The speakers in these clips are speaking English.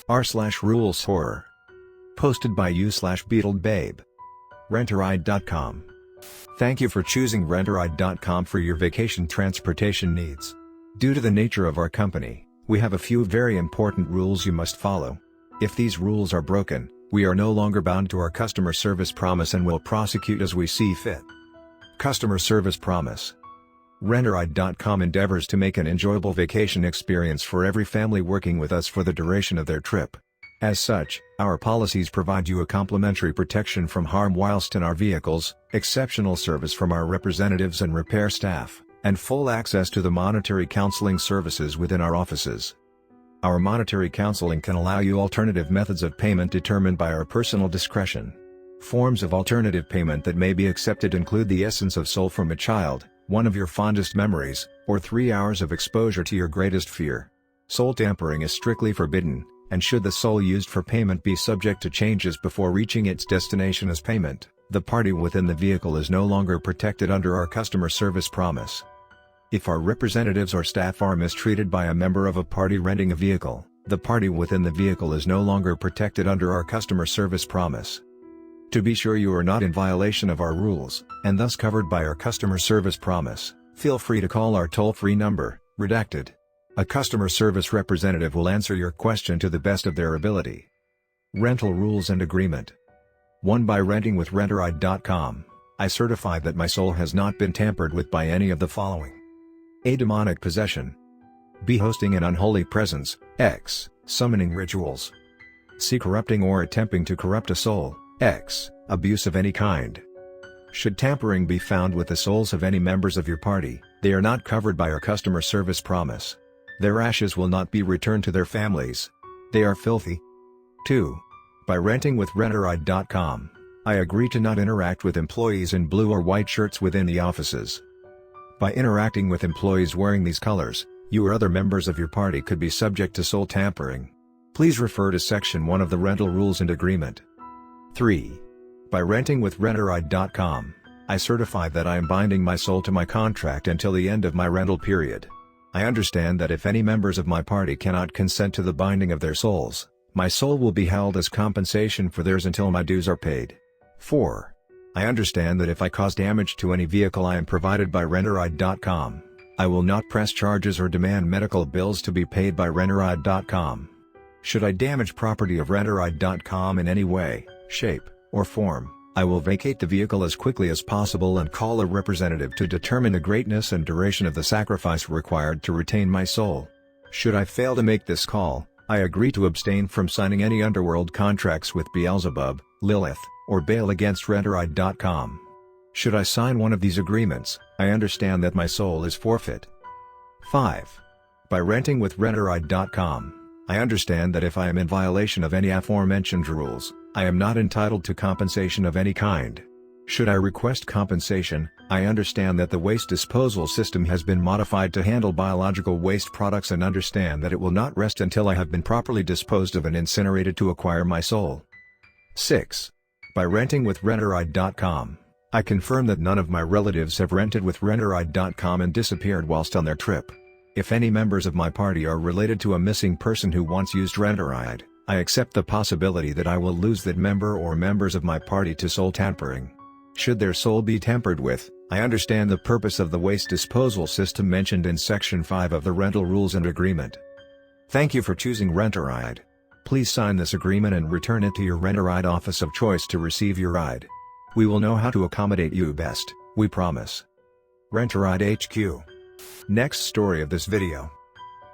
r/rules horror. Posted by you/beetledbabe. Renteride.com. Thank you for choosing Renteride.com for your vacation transportation needs. Due to the nature of our company, we have a few very important rules you must follow. If these rules are broken, we are no longer bound to our customer service promise and will prosecute as we see fit. Customer Service Promise. Renteride.com endeavors to make an enjoyable vacation experience for every family working with us for the duration of their trip. As such, our policies provide you a complimentary protection from harm whilst in our vehicles, exceptional service from our representatives and repair staff, and full access to the monetary counseling services within our offices. Our monetary counseling can allow you alternative methods of payment determined by our personal discretion. Forms of alternative payment that may be accepted include the essence of soul from a child, one of your fondest memories, or 3 hours of exposure to your greatest fear. Soul tampering is strictly forbidden, and should the soul used for payment be subject to changes before reaching its destination as payment, the party within the vehicle is no longer protected under our customer service promise. If our representatives or staff are mistreated by a member of a party renting a vehicle, the party within the vehicle is no longer protected under our customer service promise. To be sure you are not in violation of our rules, and thus covered by our customer service promise, feel free to call our toll-free number, redacted. A customer service representative will answer your question to the best of their ability. Rental Rules and Agreement. 1. By renting with Renteride.com, I certify that my soul has not been tampered with by any of the following. A. Demonic possession. B. Hosting an unholy presence, X. Summoning rituals. C. Corrupting or attempting to corrupt a soul, X. Abuse of any kind. Should tampering be found with the souls of any members of your party, they are not covered by our customer service promise. Their ashes will not be returned to their families. They are filthy. 2. By renting with Renteride.com, I agree to not interact with employees in blue or white shirts within the offices. By interacting with employees wearing these colors, you or other members of your party could be subject to soul tampering. Please refer to Section 1 of the Rental Rules and Agreement. 3. By renting with Renteride.com, I certify that I am binding my soul to my contract until the end of my rental period. I understand that if any members of my party cannot consent to the binding of their souls, my soul will be held as compensation for theirs until my dues are paid. 4. I understand that if I cause damage to any vehicle I am provided by Renteride.com, I will not press charges or demand medical bills to be paid by Renteride.com. Should I damage property of Renteride.com in any way, shape, or form, I will vacate the vehicle as quickly as possible and call a representative to determine the greatness and duration of the sacrifice required to retain my soul. Should I fail to make this call, I agree to abstain from signing any underworld contracts with Beelzebub, Lilith, or Baal against Renteride.com. Should I sign one of these agreements, I understand that my soul is forfeit. 5. By renting with Renteride.com, I understand that if I am in violation of any aforementioned rules, I am not entitled to compensation of any kind. Should I request compensation, I understand that the waste disposal system has been modified to handle biological waste products and understand that it will not rest until I have been properly disposed of and incinerated to acquire my soul. 6. By renting with Renteride.com, I confirm that none of my relatives have rented with Renteride.com and disappeared whilst on their trip. If any members of my party are related to a missing person who once used Renteride, I accept the possibility that I will lose that member or members of my party to soul tampering. Should their soul be tampered with, I understand the purpose of the waste disposal system mentioned in Section 5 of the Rental Rules and Agreement. Thank you for choosing Renteride. Please sign this agreement and return it to your Renteride office of choice to receive your ride. We will know how to accommodate you best, we promise. Renteride HQ. Next story of this video.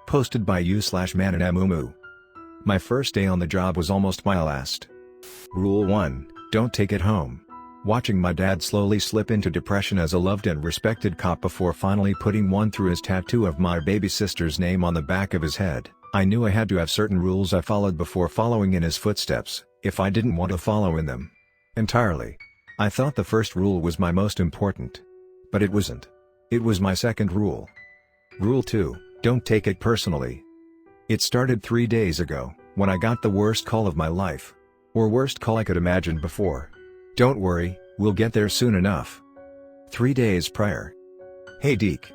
Posted by you/Mananamumu. My first day on the job was almost my last. Rule 1, don't take it home. Watching my dad slowly slip into depression as a loved and respected cop before finally putting one through his tattoo of my baby sister's name on the back of his head, I knew I had to have certain rules I followed before following in his footsteps, if I didn't want to follow in them entirely. I thought the first rule was my most important. But it wasn't. It was my second rule. Rule 2, don't take it personally. It started 3 days ago, when I got the worst call of my life. Or worst call I could imagine before. Don't worry, we'll get there soon enough. 3 days prior. Hey Deke.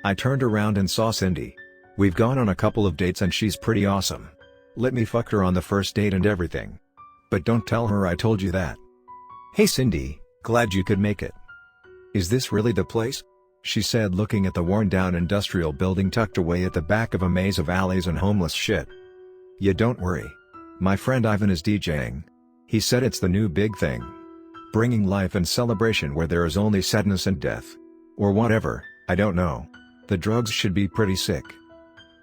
I turned around and saw Cindy. We've gone on a couple of dates and she's pretty awesome. Let me fuck her on the first date and everything. But don't tell her I told you that. Hey Cindy, glad you could make it. Is this really the place? She said, looking at the worn-down industrial building tucked away at the back of a maze of alleys and homeless shit. Yeah, don't worry. My friend Ivan is DJing. He said it's the new big thing. Bringing life and celebration where there is only sadness and death. Or whatever, I don't know. The drugs should be pretty sick.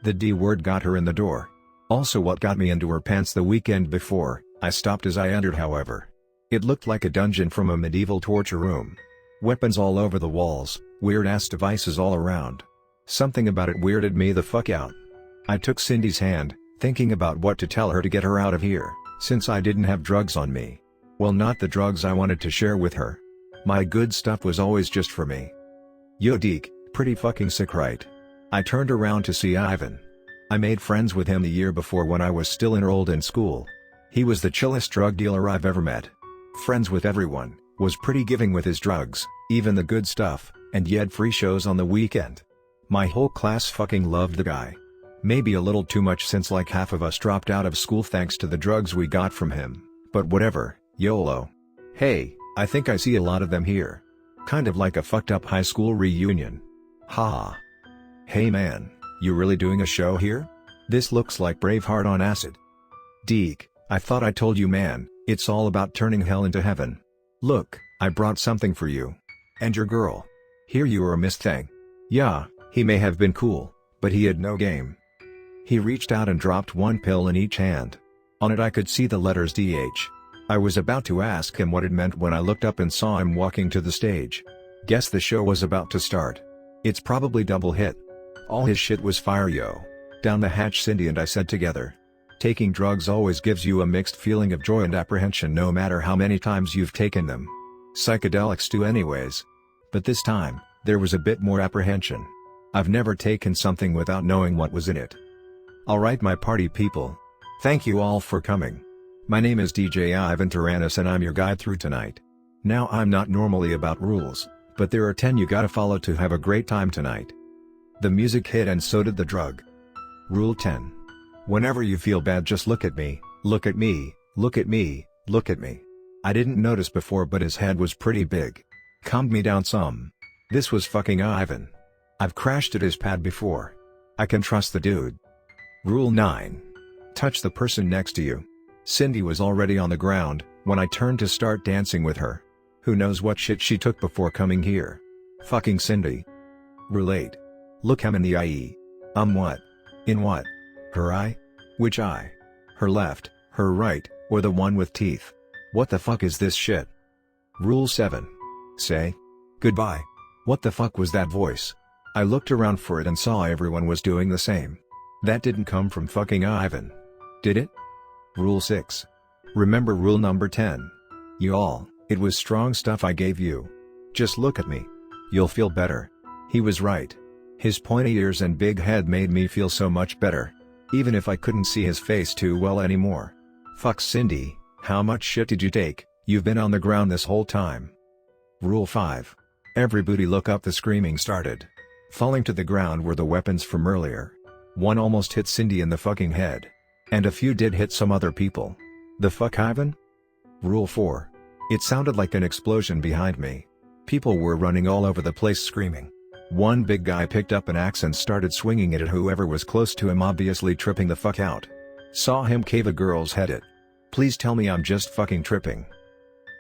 The D word got her in the door. Also what got me into her pants the weekend before. I stopped as I entered, however. It looked like a dungeon from a medieval torture room. Weapons all over the walls, weird-ass devices all around. Something about it weirded me the fuck out. I took Cindy's hand, thinking about what to tell her to get her out of here, since I didn't have drugs on me. Well, not the drugs I wanted to share with her. My good stuff was always just for me. Yo Deke, pretty fucking sick, right? I turned around to see Ivan. I made friends with him the year before when I was still enrolled in school. He was the chillest drug dealer I've ever met. Friends with everyone, was pretty giving with his drugs, even the good stuff, and he had free shows on the weekend. My whole class fucking loved the guy. Maybe a little too much since like half of us dropped out of school thanks to the drugs we got from him, but whatever, YOLO. Hey, I think I see a lot of them here. Kind of like a fucked up high school reunion. Haha. Hey man, you really doing a show here? This looks like Braveheart on acid. Deke, I thought I told you, man, it's all about turning hell into heaven. Look, I brought something for you. And your girl. Here you are, Miss Thing. Yeah, he may have been cool, but he had no game. He reached out and dropped one pill in each hand. On it I could see the letters DH. I was about to ask him what it meant when I looked up and saw him walking to the stage. Guess the show was about to start. It's probably double hit. All his shit was fire, yo. Down the hatch, Cindy and I said together. Taking drugs always gives you a mixed feeling of joy and apprehension no matter how many times you've taken them. Psychedelics do anyways. But this time, there was a bit more apprehension. I've never taken something without knowing what was in it. Alright my party people. Thank you all for coming. My name is DJ Ivan Tyrannus and I'm your guide through tonight. Now I'm not normally about rules, but there are 10 you gotta follow to have a great time tonight. The music hit and so did the drug. Rule 10. Whenever you feel bad, just look at me, look at me, look at me, look at me. I didn't notice before, but his head was pretty big. Calmed me down some. This was fucking Ivan. I've crashed at his pad before. I can trust the dude. Rule 9. Touch the person next to you. Cindy was already on the ground when I turned to start dancing with her. Who knows what shit she took before coming here. Fucking Cindy. Rule 8. Look him in the eye. What? In what? Her eye? Which eye? Her left, her right, or the one with teeth? What the fuck is this shit? Rule 7. Say goodbye. What the fuck was that voice? I looked around for it and saw everyone was doing the same. That didn't come from fucking Ivan. Did it? Rule 6. Remember rule number 10. Y'all, it was strong stuff I gave you. Just look at me. You'll feel better. He was right. His pointy ears and big head made me feel so much better. Even if I couldn't see his face too well anymore. Fuck Cindy, how much shit did you take? You've been on the ground this whole time. Rule 5. Everybody look up. The screaming started. Falling to the ground were the weapons from earlier. One almost hit Cindy in the fucking head. And a few did hit some other people. The fuck, Ivan? Rule 4. It sounded like an explosion behind me. People were running all over the place screaming. One big guy picked up an axe and started swinging it at whoever was close to him, obviously tripping the fuck out. Saw him cave a girl's head it. Please tell me I'm just fucking tripping.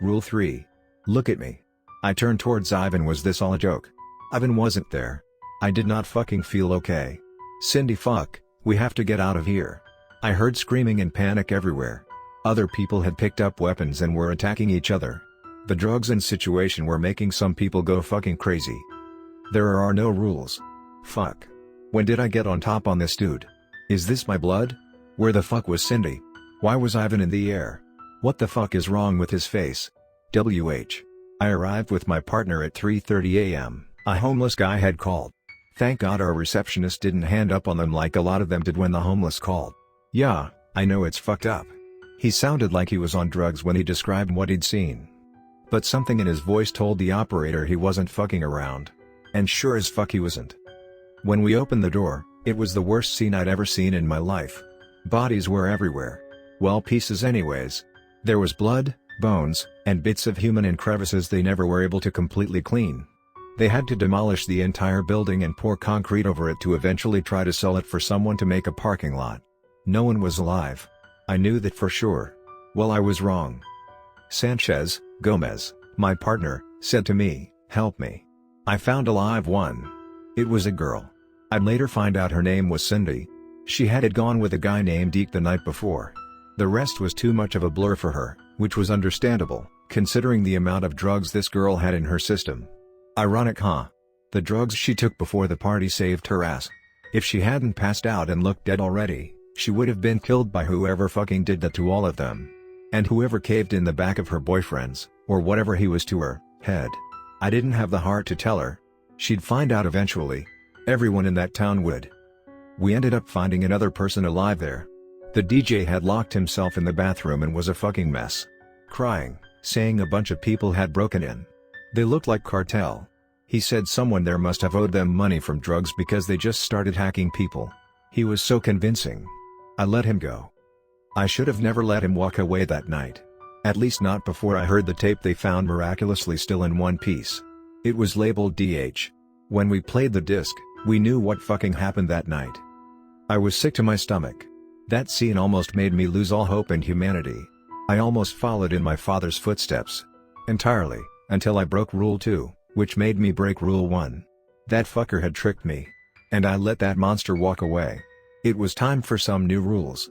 Rule 3. Look at me. I turned towards Ivan. Was this all a joke? Ivan wasn't there. I did not fucking feel okay. Cindy, fuck, we have to get out of here. I heard screaming and panic everywhere. Other people had picked up weapons and were attacking each other. The drugs and situation were making some people go fucking crazy. There are no rules. Fuck. When did I get on top on this dude? Is this my blood? Where the fuck was Cindy? Why was Ivan in the air? What the fuck is wrong with his face? WH. I arrived with my partner at 3:30 a.m. A homeless guy had called. Thank God our receptionist didn't hand up on them like a lot of them did when the homeless called. Yeah, I know it's fucked up. He sounded like he was on drugs when he described what he'd seen. But something in his voice told the operator he wasn't fucking around. And sure as fuck he wasn't. When we opened the door, It was the worst scene I'd ever seen in my life. Bodies were everywhere. Well, pieces anyways. There was blood, bones, and bits of human in crevices they never were able to completely clean. They had to demolish the entire building and pour concrete over it to eventually try to sell it for someone to make a parking lot. No one was alive. I knew that for sure. Well, I was wrong. Sanchez, Gomez, my partner, said to me, "Help me. I found a live one." It was a girl. I'd later find out her name was Cindy. She had gone with a guy named Deke the night before. The rest was too much of a blur for her, which was understandable, considering the amount of drugs this girl had in her system. Ironic, huh? The drugs she took before the party saved her ass. If she hadn't passed out and looked dead already, she would have been killed by whoever fucking did that to all of them. And whoever caved in the back of her boyfriend's, or whatever he was to her, head. I didn't have the heart to tell her. She'd find out eventually. Everyone in that town would. We ended up finding another person alive there. The DJ had locked himself in the bathroom and was a fucking mess. Crying, saying a bunch of people had broken in. They looked like cartel. He said someone there must have owed them money from drugs because they just started hacking people. He was so convincing. I let him go. I should have never let him walk away that night. At least not before I heard the tape they found miraculously still in one piece. It was labeled DH. When we played the disc, we knew what fucking happened that night. I was sick to my stomach. That scene almost made me lose all hope in humanity. I almost followed in my father's footsteps. Entirely, until I broke Rule 2, which made me break Rule 1. That fucker had tricked me. And I let that monster walk away. It was time for some new rules.